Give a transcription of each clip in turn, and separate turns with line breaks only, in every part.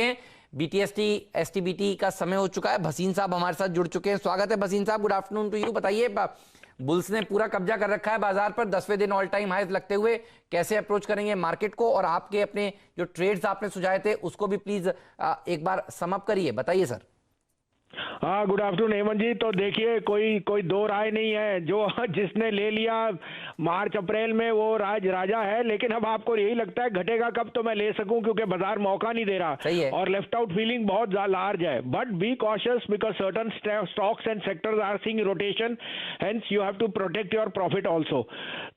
हैं BTST STBT का समय हो चुका है। भसीन साहब हमारे साथ जुड़ चुके हैं। स्वागत है भसीन साहब, गुड आफ्टरनून टू यू। बताइए, बुल्स ने पूरा कब्जा कर रखा है बाजार पर, 10वें दिन ऑल टाइम हाईज लगते हुए कैसे अप्रोच करेंगे मार्केट को, और आपके अपने जो ट्रेड्स आपने सुझाए थे उसको भी प्लीज एक बार सम अप करिए। बताइए सर।
हाँ, गुड आफ्टरनून हेमंत जी। तो देखिए, कोई दो राय नहीं है, जो जिसने ले लिया मार्च अप्रैल में वो राजा है। लेकिन अब आपको यही लगता है घटेगा कब तो मैं ले सकूं, क्योंकि बाजार मौका नहीं दे रहा।
सही है।
और लेफ्ट आउट फीलिंग बहुत लार्ज है। But be cautious because certain stocks and sectors are seeing rotation, hence you have to protect your profit also.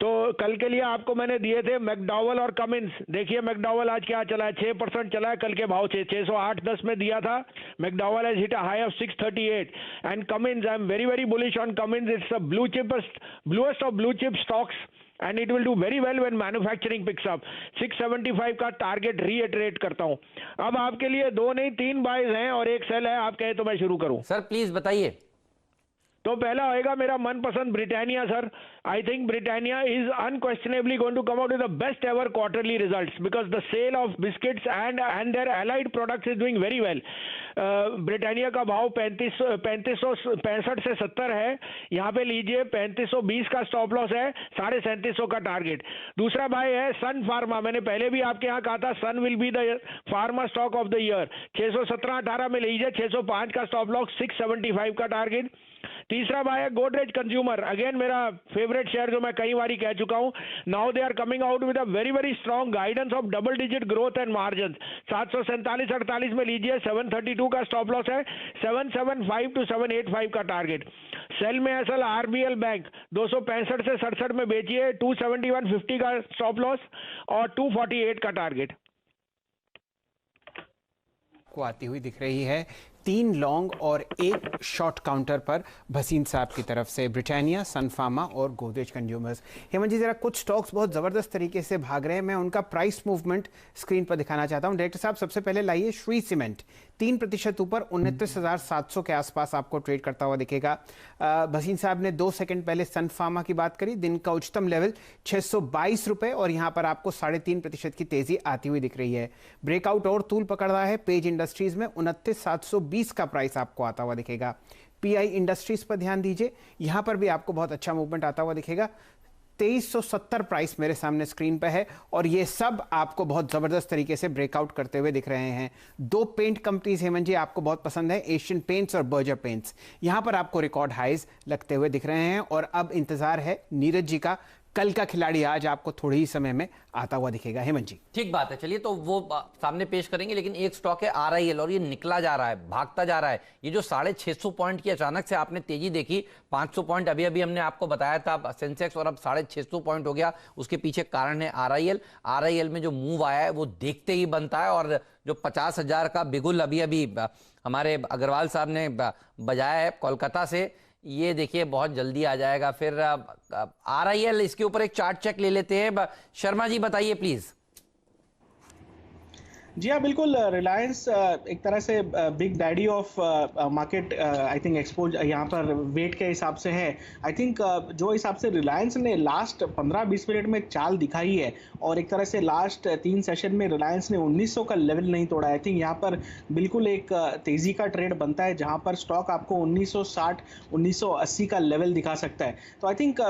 तो कल के लिए आपको मैंने दिए थे मैकडॉवेल और कमिंस। देखिए मैकडॉवेल आज क्या चला है, 6% चला है। कल के भाव 608.10 में दिया था। McDowell has hit a high of 638 and Cummins, I'm very bullish on Cummins. It's the bluest of blue chip stocks and it will do very well when manufacturing picks up. 675 का टारगेट रीइटरेट करता हूं। अब आपके लिए 2 नहीं 3 buys हैं और एक सेल है। आप कहे तो मैं शुरू करूं?
सर प्लीज बताइए।
तो पहला होएगा मेरा मनपसंद Britannia sir. I think Britannia is unquestionably going to come out with the best ever quarterly results because the sale of biscuits and their allied products is doing very well. Britannia का भाव 3565 से 70 है। यहाँ पे लीजिए 3520 का stop loss है, 3750 का टारगेट। दूसरा बाय है सन फार्मा। मैंने पहले भी आपके यहाँ कहा था Sun will be the pharma stock of the year. 617-18 में लीजिए, 605 का स्टॉप लॉस, 675 का टारगेट। तीसरा बाय है गोदरेज कंज्यूमर, अगेन मेरा फेवरेट शेयर जो मैं कई बारी कह चुका हूं। Now they are coming out with a very strong guidance of double digit growth and margin. 747-48 में लीजिए, 732 का स्टॉप लॉस है, 775 to 785 का टारगेट। सेल में असल आरबीएल बैंक 265 से 67 में बेचिए, 271.50 का स्टॉप लॉस और 248 का टारगेट
को आती हुई दिख रही है। 3 लॉन्ग और 1 शॉर्ट काउंटर पर भसीन साहब की तरफ से ब्रिटानिया, सन फार्मा और गोदरेज कंज्यूमर्स। हेमंत जी, जरा कुछ स्टॉक्स बहुत ज़बरदस्त तरीके से भाग रहे हैं, मैं उनका प्राइस मूवमेंट स्क्रीन पर दिखाना चाहता हूं। डायरेक्टर साहब, सबसे पहले लाइए श्री सीमेंट, 3% ऊपर 29,700 के आसपास आपको ट्रेड करता हुआ दिखेगा। भसीन साहब ने 2 सेकंड पहले सन फार्मा की बात करी, दिन का उच्चतम लेवल 622 रुपए और यहां पर आपको 3.5% की तेजी आती हुई दिख रही है। ब्रेकआउट और तूल पकड़ रहा है पेज इंडस्ट्रीज में, 29,720 का प्राइस आपको आता हुआ दिखेगा। पीआई इंडस्ट्रीज पर ध्यान दीजिए, यहां पर भी आपको बहुत अच्छा मूवमेंट आता हुआ दिखेगा। 2370 प्राइस मेरे सामने स्क्रीन पे है और ये सब आपको बहुत जबरदस्त तरीके से ब्रेकआउट करते हुए दिख रहे हैं। 2 पेंट कंपनीज हेमंत जी आपको बहुत पसंद है, एशियन पेंट्स और बर्जर पेंट्स। यहां पर आपको रिकॉर्ड हाइज लगते हुए दिख रहे हैं और अब इंतजार है नीरज जी का। कल का खिलाड़ी आज आपको थोड़े ही समय में आता हुआ दिखेगा। हेमंत जी,
ठीक बात है, चलिए तो वो सामने पेश करेंगे। लेकिन एक स्टॉक है RIL और ये निकला जा रहा है, भागता जा रहा है। ये जो 650 पॉइंट की अचानक से आपने तेजी देखी, 500 पॉइंट अभी हमने आपको बताया था सेंसेक्स, और अब 650 पॉइंट हो गया। उसके पीछे कारण है RIL में जो मूव आया है वो देखते ही बनता है। और जो 50,000 का बिगुल अभी हमारे अग्रवाल साहब ने बजाया है कोलकाता से, ये देखिए बहुत जल्दी आ जाएगा। फिर RIL, इसके ऊपर एक चार्ट चेक ले लेते हैं। शर्मा जी बताइए प्लीज।
जी हाँ, बिल्कुल। रिलायंस एक तरह से big daddy of market, I think expose यहाँ पर वेट के हिसाब से है। आई थिंक जो हिसाब से रिलायंस ने लास्ट 15-20 मिनट में चाल दिखाई है और एक तरह से लास्ट 3 सेशन में रिलायंस ने 1900 का लेवल नहीं तोड़ा। आई थिंक यहाँ पर बिल्कुल एक तेज़ी का ट्रेड बनता है, जहाँ पर स्टॉक आपको 1960-1980 का लेवल दिखा सकता है। तो आई थिंक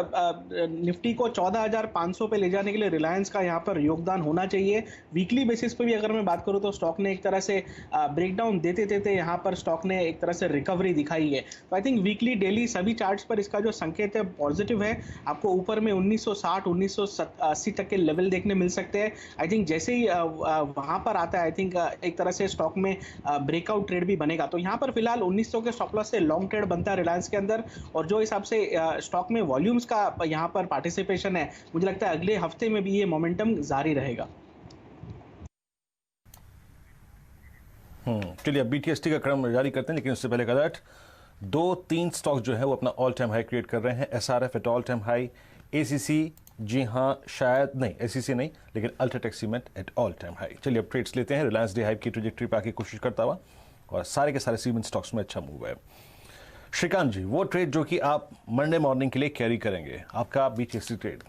निफ्टी को 14,500 पे ले जाने के लिए रिलायंस का यहाँ पर योगदान होना चाहिए। वीकली बेसिस पे भी अगर मैं बात करूं तो स्टॉक ने एक तरह से ब्रेकडाउन देते यहां पर स्टॉक ने एक तरह से रिकवरी दिखाई है। तो आई थिंक वीकली डेली सभी चार्ट्स पर इसका जो संकेत है पॉजिटिव है। आपको ऊपर में 1960-1980 तक के लेवल देखने मिल सकते हैं। आई थिंक जैसे ही वहां पर आता है, आई थिंक एक तरह से स्टॉक में ब्रेकआउट ट्रेड भी बनेगा। तो यहां पर फिलहाल 1900 के स्टॉप लॉस से लॉन्ग ट्रेड बनता है रिलायंस के अंदर। और जो हिसाब से स्टॉक में वॉल्यूम्स का यहां पर पार्टिसिपेशन है, मुझे लगता है अगले हफ्ते में भी ये मोमेंटम जारी रहेगा।
चलिए अब बीटीएसटी का क्रम जारी करते हैं, लेकिन उससे पहले अलर्ट। 2-3 स्टॉक जो है वो अपना ऑल टाइम हाई क्रिएट कर रहे हैं। SRF at all time high, ACC, जी हाँ शायद नहीं, ACC नहीं, लेकिन UltraTech cement at all time high. चलिए अब ट्रेड्स लेते हैं। रिलायंस डे हाइप की ट्रेजेक्टरी पे आके कोशिश करता हुआ और सारे के सारे सीमेंट स्टॉक्स में अच्छा मूव है। श्रीकांत जी, वो ट्रेड जो कि आप मंडे मॉर्निंग के लिए कैरी करेंगे, आपका बीटीएसटी ट्रेड।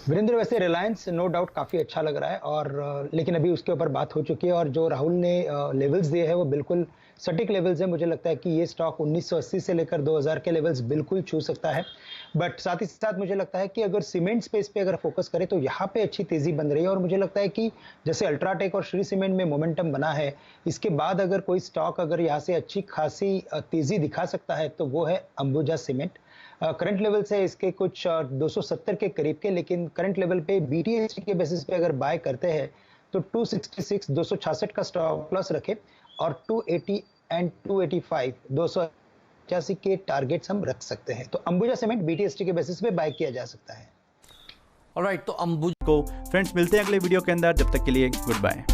वीरेंद्र, वैसे रिलायंस नो डाउट काफ़ी अच्छा लग रहा है और लेकिन अभी उसके ऊपर बात हो चुकी है और जो राहुल ने लेवल्स दिए हैं वो बिल्कुल सटीक लेवल्स हैं। मुझे लगता है कि ये स्टॉक 1980 से लेकर 2000 के लेवल्स बिल्कुल छू सकता है। बट साथ ही साथ मुझे लगता है कि अगर सीमेंट स्पेस पे अगर फोकस करें तो यहाँ पे अच्छी तेज़ी बन रही है और मुझे लगता है कि जैसे अल्ट्राटेक और श्री सीमेंट में मोमेंटम बना है, इसके बाद अगर कोई स्टॉक अगर यहाँ से अच्छी खासी तेज़ी दिखा सकता है तो वो है अंबुजा सीमेंट। करंट लेवल से इसके कुछ 270 के करीब के, लेकिन करंट लेवल पे बीटीएसटी के बेसिस पे अगर बाय करते हैं तो 266 266 का स्टॉप लॉस रखें और 280 एंड 285 285 के टारगेट्स हम रख सकते हैं। तो अंबुजा सीमेंट बीटीएसटी के बेसिस पे बाय किया जा सकता है।
ऑलराइट, तो अंबुजा
को फ्रेंड्स मिलते हैं अगले वीडियो के अंदर, जब तक के लिए गुड बाय।